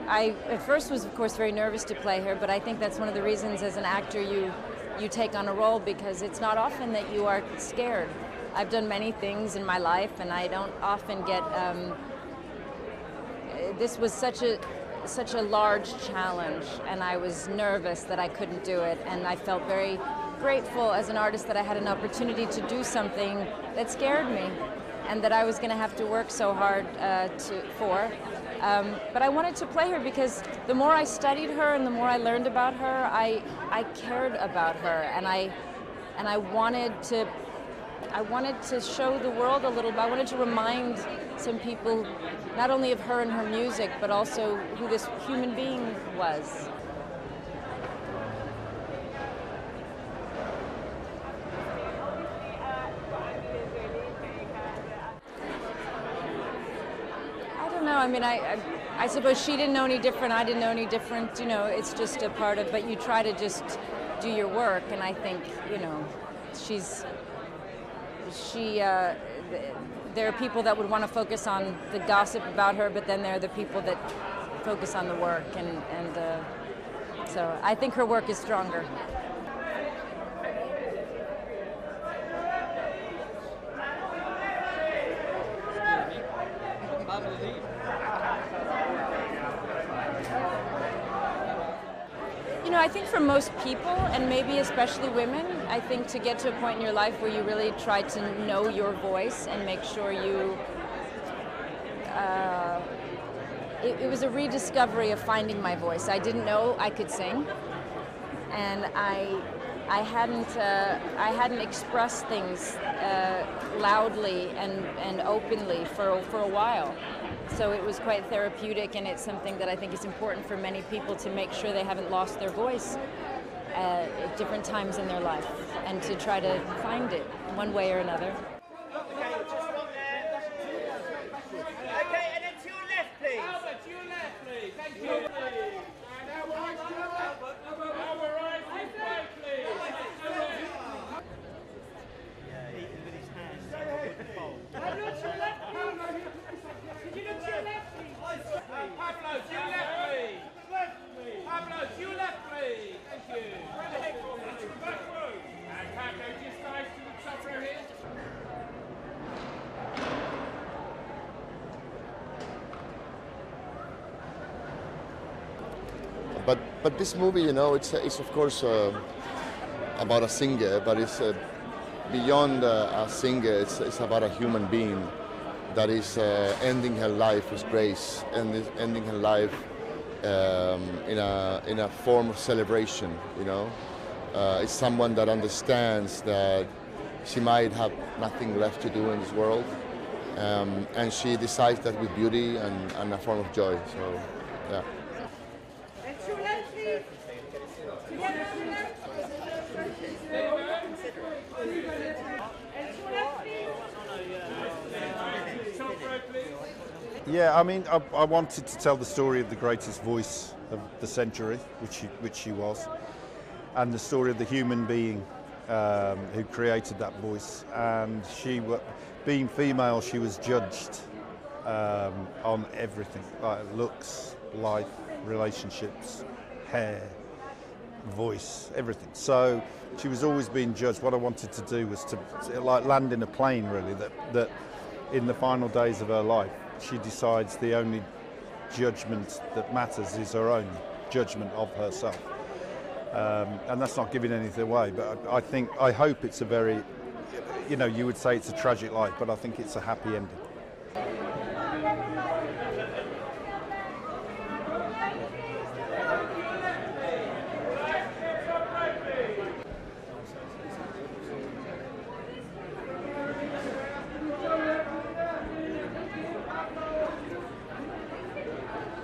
I at first was, of course, very nervous to play her, but I think that's one of the reasons as an actor you take on a role, because it's not often that you are scared. I've done many things in my life, and I don't often get. This was such a large challenge, and I was nervous that I couldn't do it, and I felt very grateful as an artist that I had an opportunity to do something that scared me, and that I was going to have to work so hard for. But I wanted to play her because the more I studied her and the more I learned about her, I cared about her, and I wanted to show the world a little bit. I wanted to remind some people not only of her and her music, but also who this human being was. I mean, I suppose she didn't know any different, I didn't know any different, you know, it's just a part of, but you try to just do your work, and I think, you know, there are people that would want to focus on the gossip about her, but then there are the people that focus on the work, and so I think her work is stronger. You know, I think for most people, and maybe especially women, I think to get to a point in your life where you really try to know your voice and make sure you... It was a rediscovery of finding my voice. I didn't know I could sing, and I hadn't expressed things loudly and openly for a while. So it was quite therapeutic, and it's something that I think is important for many people to make sure they haven't lost their voice at different times in their life, and to try to find it one way or another. Okay, and then to your left, please. Albert, to your left, please. Thank you. And Albert, right, please. Yeah, eating with his hands. Pablo, to your left, Could you look to your left, please? Pablo, to your left, please. Pablo, to your left, please. Thank you. Back row. And Pablo, just nice to the top row here. But this movie, you know, it's of course about a singer, but it's beyond a singer. It's about a human being that is ending her life with grace, and is ending her life in a form of celebration. You know, it's someone that understands that she might have nothing left to do in this world, and she decides that with beauty and a form of joy. So, yeah. Yeah, I mean, I wanted to tell the story of the greatest voice of the century, which she was, and the story of the human being who created that voice. And being female, she was judged on everything, like looks, life, relationships, hair, voice, everything. So she was always being judged. What I wanted to do was to like land in a plane, really, that in the final days of her life, she decides the only judgment that matters is her own judgment of herself. And that's not giving anything away, but I hope it's a very, you know, you would say it's a tragic life, but I think it's a happy ending.